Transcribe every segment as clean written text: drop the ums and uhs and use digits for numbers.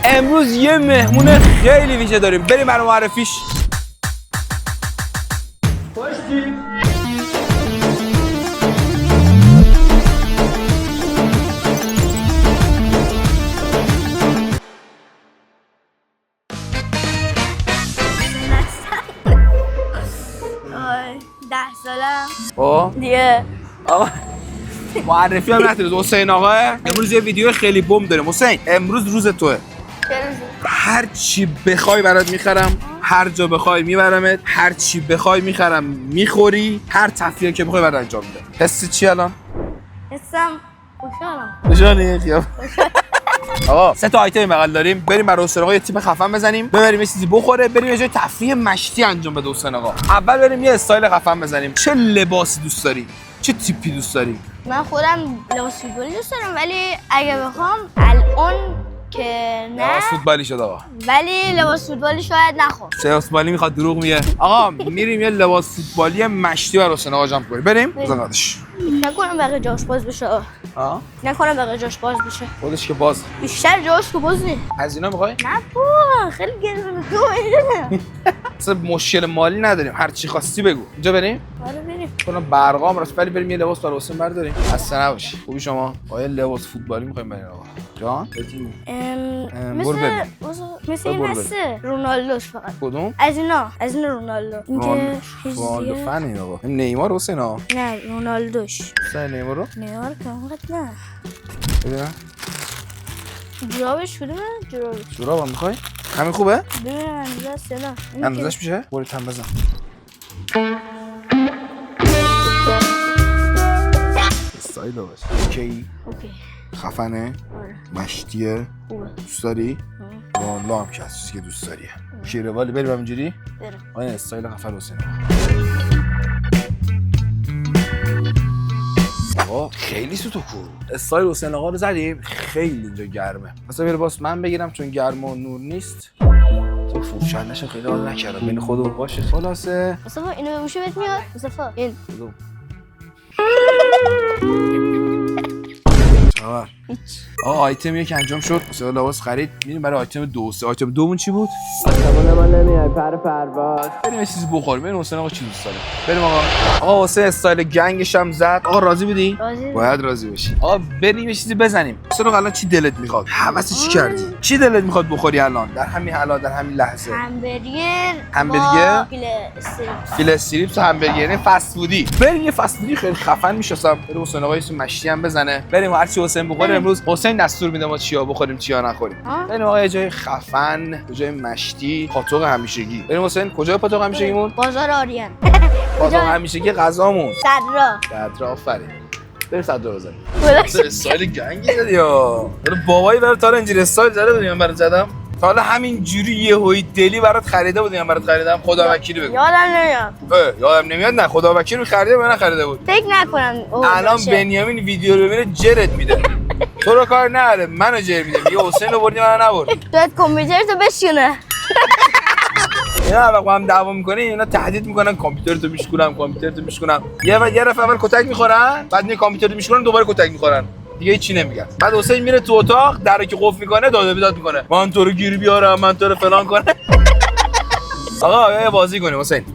امروز یه مهمون خیلی ویژه داریم، بریم برای معرفیش. سالم دیگه آقا معرفی هم نتونید. حسین آقا امروز یه ویدیو خیلی بم داریم. حسین امروز روز توه. هر چی بخوای برات میخرم، هر جا بخوای میبرمت، هر چی بخوای میخرم میخوری، هر تفریحی که بخوای برات انجام میدم. حسی چی الان؟ حسم خوشحالم. خوشحالی خیاب. آقا 3 تا آیتم بغل داریم، بریم برای حسین آقا یه تیپ خفن بزنیم، ببریم یه چیزی بخوره، بریم یه جای تفریح مشتی انجام بده حسین آقا. اول بریم یه استایل خفن بزنیم. چه لباسی دوست داری؟ چه تیپی دوست داری؟ من خودم لباس فوتبالی دوست دارم، ولی اگه بخوام الان که نه لباس فوتبالی شد آقا. ولی لباس فوتبالی شاید نخوام. لباس فوتبالی میخواد دروغ میگه. آقا میریم یه لباس فوتبالی مشتی برای حسین آقا جمع کنیم. بریم. بزنادش. نکنم بقیه جاش باز بشه. نکنم بقیه جاش باز بشه. خودش که باز. بیشتر جاش که باز نی. از اینا میخوای؟ نه بابا خیلی گرونه. اصلا مشکل مالی نداریم، هر چی خواستی بگو. اینجا بریم؟ آره بریم. کنم برقام راست، ولی بریم یه لباس برای حسین برداریم. خسته نباشی. خوبی شما؟ آیا لباس فوتبالی میخوایم بریم آقا؟ جان؟ مثل این هسته رونالدوش فقط. کدوم؟ از اینا رونالدو. رونالدو فنی آقا. نیمار حسین آقا. نه رونالدوش. سای نیمار رو؟ نیمار که اونقدر نه. ببینم. جورابش کدومه؟ جورابم میخوای؟ همین خوبه؟ ببین اندازه است یا نه؟ اندازش میشه؟ برو تن بزن. استایل باش. اوکی. خفنه؟ مشتیه؟ خوبه. دوست داری؟ والا هم که از چیزی که دوست داریه. شیروالی بریم همینجوری؟ بریم. آیا استایل خفن حسین آقا خیلی سوتو کو. استایل حسین آقا رو زدیم، خیلی اینجا گرمه. مثلا لباس من بگیرم چون گرم و نور نیست. تو فروشنده‌شو خیلی حال نکردم، بین خودمون باشه. خلاصه مصطفی اینو بپوشه بهت میاد؟ مصطفی این آقا آیتم یک انجام شد، مثلا لباس خرید، میریم برای آیتم 2. آیتم دومون چی بود؟ من نمیای پرواز. بریم یه چیزی بخوریم. بریم حسین آقا چی دوست داره. بریم آقا حسین استایل گنگش هم زد. آقا راضی بودی؟ راضی. باید راضی بشی. آقا بریم یه چیزی بزنیم. حسین آقا الان چی دلت میخواد؟ حواس چی کردی؟ چی دلت میخواد بخوری الان؟ در همین حالا، در همین لحظه. همبرگر. فیل استریپس و همبرگر فست فودی. بریم یه فست فودی خیلی خفن میشستم. بریم حسین آقا یه مشتی هم بزنه. بریم هر چی حسین بخوره. امروز حسین دستور میده ما چیا بخوریم چیا نخوریم. بریم آقا یه جای خفن، یه جای مشتی، پاتوق همیشگی. بریم حسین کجای پاتوق همیشگیمون؟ بازار آریان. پاتوق همیشگی غذامون. صدرا آفرین. بریم صدرا بزنیم. استایل گنگی زدی یا. بابایی برات تا اینجوری استایل زده بودی من برات زدم. تا حالا همین جوری یهویی دلی برات خریده بودی من برات خریدم. خدا وکیلی بگو. یادم نمیاد. یادم نمیاد نه خدا وکیلی خریده من نخریده بود. فکر نکنم. الان بنیامین ویدیو رو ببینه جرت میده. تو رو کار نره منو جر میده. یه حسین رو بردی منو نبردی. تو کامپیوترتو بشونه. اینا وقتی هم دعوا میکنه اینا تهدید میکنن کامپیوترتو میشکنم. یه دفعه اول کتک میخورن، بعد میگه کامپیوترتو میشکنن، دوباره کتک میخورن. دیگه هیچی نمیگن. بعد حسین میره تو اتاق، درو که قفل میکنه داد و بیداد میکنه. من تو رو گیر بیارم، من تو رو فلان کنم. آقا یه بازی کنیم حسین.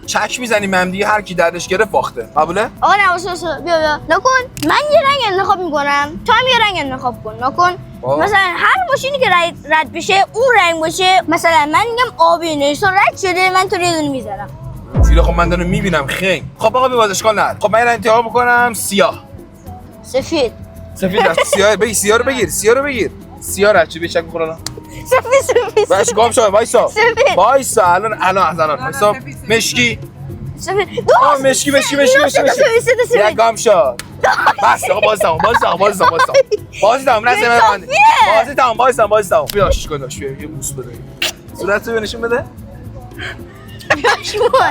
چک میزنیم هم دیگه، هر کی دردش گرفت باخته. قبوله؟ آقا نه بیا نکن. من یه رنگ انتخاب میکنم، تو هم یه رنگ انتخاب کن. نکن. مثلا هر ماشینی که رد بشه اون رنگ باشه. مثلا من میگم آبی نیسان رد شده، من تو رو یه دونه میذارم. زیرا خب من دارم میبینم خنگ. خب آقا بی اشکال نداره. خب من این انتخاب میکنم سیاه. سفید سیاه بگیر. سیاه رو بگیر. سیاه رو چه بیچک میخورن؟ سفید. باش گام شو وایسا. الان وایسا. مشکی. سفید. مشکی. یک گام شو. بس آقا باز تمام نزد من. باز تمام. بیا شیکوناش بیا یه بوس بده. صورتو نشون بده.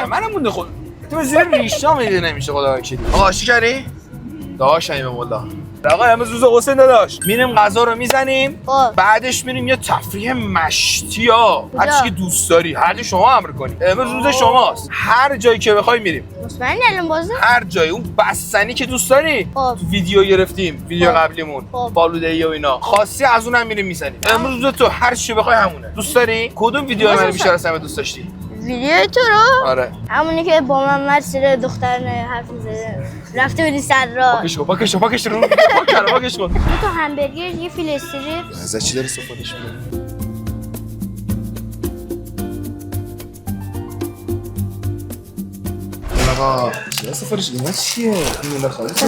منم مونده خود. تو زیر ریشام میده نمیشه خدا وکیلی. آقا چی کردی؟ داشتم به مولا. آقا امروز روز حسین داداش میریم غذا رو میزنیم خب. بعدش میریم یه تفریح مشتی ها هر چی که دوست داری هر جا شما امر کنی امروز روز شماست هر جایی که بخوای میریم مطمئنی الان بازه؟ هر جایی اون بستنی که دوست داری خب. تو ویدیو گرفتیم ویدیو خب. قبلیمون خب. بالوده‌ای و اینا خاصی از اونم میریم میزنیم امروز روز تو هر چی بخوای همونه دوست داری کدوم ویدیو من بیشتر از همه دوست داشتی ویدیو تو رو؟ آره همونی که با محمد سر دختر حرف می‌زده رفته بودی صد را پاکش رو پاکش کن دو تا همبرگر یه فیل استریپ از چی داری استفادهش می‌کنی آقا چی سفارش اینا چیه؟ این خالص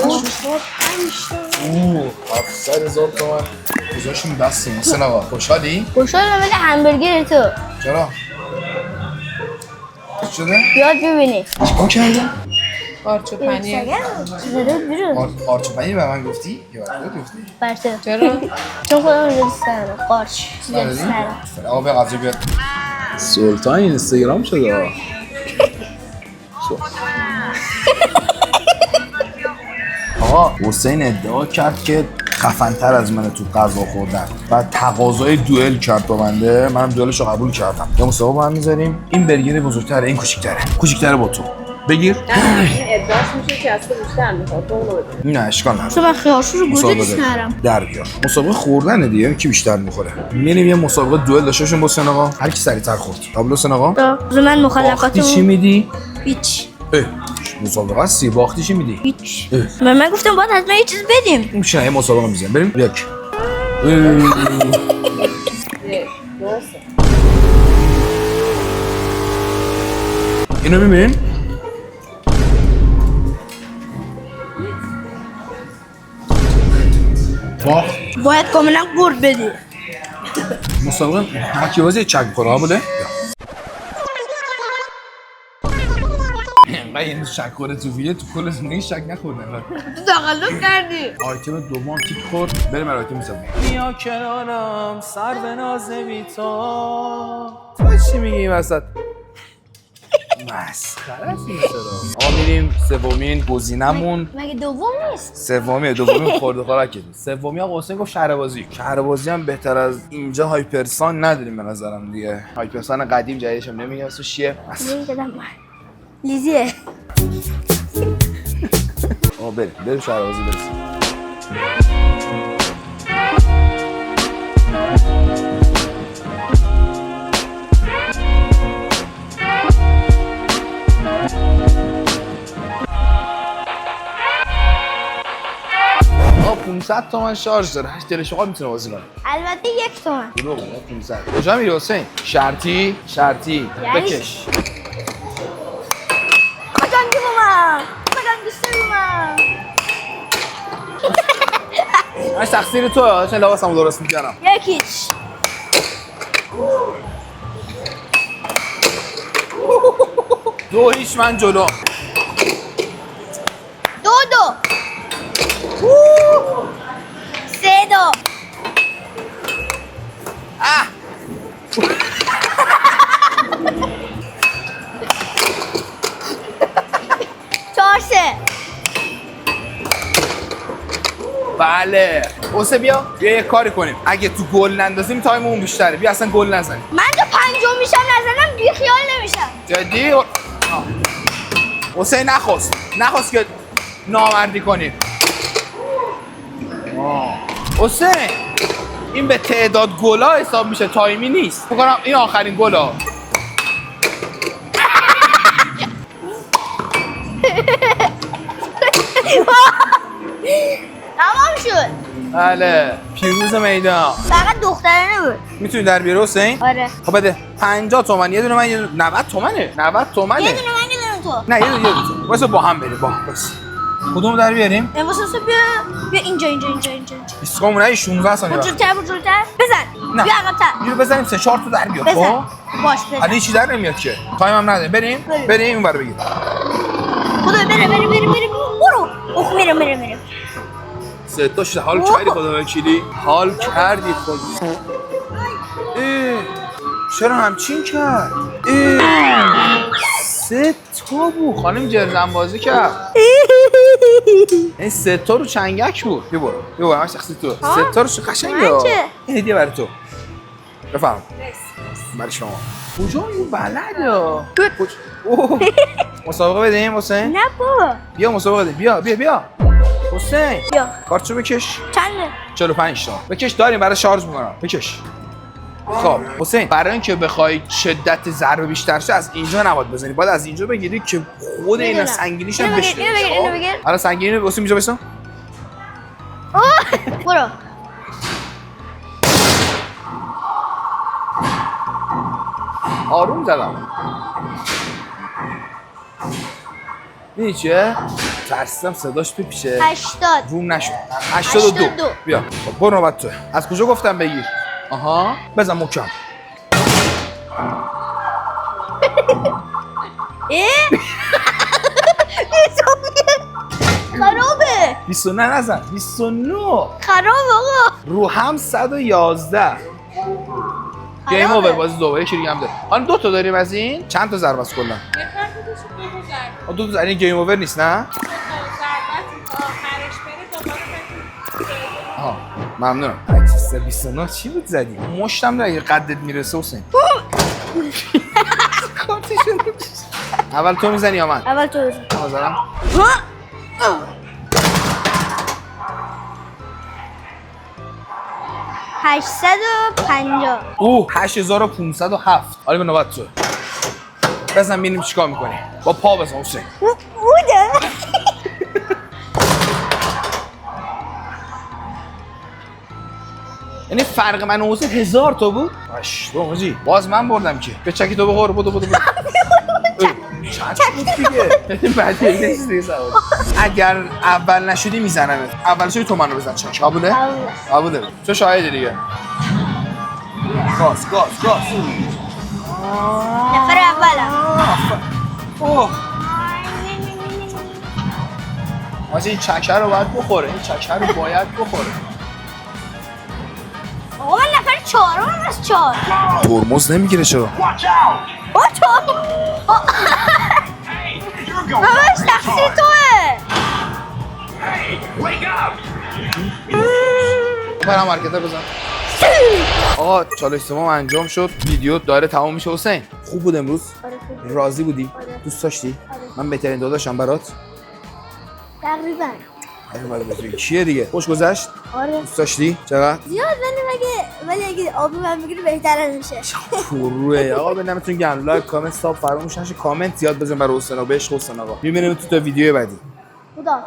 اوه 700,000 تومان گذاشتیم دستیم حسین آقا خوشحالی؟ خوشحالم ولی همبرگر تو چرا؟ چی شده؟ بیاد ببینی چیکار کردن؟ قارچ و پنیر. زده بیرون قارچ و پنیر به من گفتی؟ یا برات گفتی؟ برته چرا؟ چون خودم دوست دارم قارچ دوست دارم آقا به غذا بیاد سلطان اینستاگرام شده آقا حسین ادعا کرد که خفن‌تر از منه تو غذا خوردن و تقاضای دوئل کرد با بنده منم دوئلشو قبول کردم یا مسابقه با هم میذاریم این برگر بزرگتره این کوچیک‌تره با تو بگیر این ادعاش میشه که از تو بیشتر میخواد تو اونو بده. نه اشکال نداره چون من خیارشو رو گوجه مسابقه دوست ندارم در بیار مسابقه خوردن دیگه کی بیشتر میخوره میریم یه مسابقه دوئل داشته باشیم با حسین آقا هر کی سریعتر خورد تابلو حسین آقا من باختی مخالفاتمو چی میدی هیچ مسابقه هستی باختی چی میدی هیچ من گفتم باید حتما یه چیز بدیم میشه یه مسابقه میزنیم بریم یک درسته. اینو میبینین باخت باید کاملا برد بدی مسابقه هر کی بازی چک می‌خوره بوده اینقدر این شک خورده تو ویدیو تو کل زندگی شک نخورده تو تقلب کردی آیتم دوم تیک خورد بریم آیتم مسابقه بیا کنارم سر به ناز بی تو چی میگی این وسط مسخره است این چرا آقا میریم سومین گزینمون مگه دوم نیست دومی خورده خوراکه سومی آقا حسین گفت شهربازی هم بهتر از اینجا هایپرسان نداریم به نظرم دیگه هایپرسان قدیم جدیدش هم نمیگم اسمش چیه لیزیه آقا بریم شهربازی برسیم آقا 500 تومن شارژ داره هر دلش بخواد میتونه بازی کنه البته 1 تومن دروغه 500 کجا میری حسین شرطی بکش کجا دوست من من تقصیر تو چون لباسمو درست می‌کردم یکیش دو هیچ من جلو دو 3-2 4-3 بله حسین بیا یه کاری کنیم اگه تو گل نندازیم تایممون بیشتره بیا اصلا گل نزنیم من تا پنجم میشم نزنم بی خیال نمیشم جدی حسین نخواست که نامردی کنیم حسین این به تعداد گلا حساب میشه تایمی نیست فکر کنم این آخرین گلا تمام شد بله پیروز میدان فقط دخترانه بود میتونی در بیاره حسین آره خب بده 50 تومن یه دونه من یه 90 تومنه 90 تومنه یه دونه من یه دونه تو نه یه دونه واسه با هم بریم با هم بس کدوم در بیاریم امروز بیا اینجا ایستگاهمون نه 16 ثانیه بزرگتر بزن نه. بیا عقب‌تر اینو بزنیم 3-4 تا در بیاد بزن خب باش بزن الان چی در نمیاد که تایم هم نداریم بریم اون برو بگیر خدا بریم برو اوه میرم سه تا شده حال کردی خدا وکیلی حال کردی خدا چرا همچین کرد سه تا بود خانم جرزن بازی کرد این سه تا رو چنگک بود. بیا برو همش تقصیر تو. سه تا رو قشنگه. من چه؟ این هدیه برای تو. بفرم. برای شما. کجا این بلده؟ اوه. مسابقه بدیم حسین؟ نه بابا. بیا مسابقه بدیم. بیا. حسین. بیا. کارتشو بکش. چنده؟ 45 تا. بکش داریم برای شارژ میکنم. بکش. خب حسین برای اینکه بخوای شدت ضربه بیشتر شه از اینجا نباید بزنی. باید از اینجا بگیری که خود اینا سنگینیش هم بشه. اینو بگیر. حالا سنگینی رو واسه اینجا بسن. برو. آروم زدم. میدونی چیه؟ ترسیدم صداش بپیشه. 80. روم نشد. 82. بیا. خب برو نوبت تو. از کجا گفتم بگیر؟ آها. بزن محکم. خرابه. 29 نزن. 29. خراب آقا. رو هم 111. گیم اوور بازی دوباره یکی دیگه هم داره. حالا 2 تا داریم از این. چند تا ضربه است کلا؟ دو تا این گیم اوور نیست نه؟ آها ممنونم. اکسس 29 چی بود زدی؟ مشتم اگه قدت میرسه حسین. اول تو میزنی یا من؟ اول تو بزن. بزنم. 850. 8507. حالا به نوبت تو. بزن ببینیم چیکار میکنی. با پا بزن حسین. بوده. یعنی فرق من و حسین 1000 تا بود؟ باش تو موجی. باز من بردم که. به چکی تو بخور. بدو. چک بود دیگه. بعدی نیست دیگه سواد. اگر اول نشدی میزنم. اول شدی تو منو بزن چک. قبوله؟ قبوله. تو شاهدی دیگه. گاز. نفر اولم. اوه. واسه این چکه رو باید بخوره. آقا من نفر 4م از 4. ترمز نمیگیره چرا؟ با 4. همش تقصیر توه. برم مارکتر بزن. آقا چالش سوم انجام شد. ویدیو داره تمام میشه. حسین خوب بود امروز؟ راضی بودی؟ دوست داشتی؟ من بهترین داداشم برات؟ تقریبا. کیه دیگه؟ خوش گذشت؟ آره. دوست داشتی؟ چقدر؟ زیاد ولی اگه آبی من بگیره بهتره میشه. پروه. آقا بنامتون گرم. لایک کامنت ساب فراموش نشه. کامنت زیاد بزن برای حسین و بهش حسین آقا. میبینیم تو ویدیو بعدی. خدا.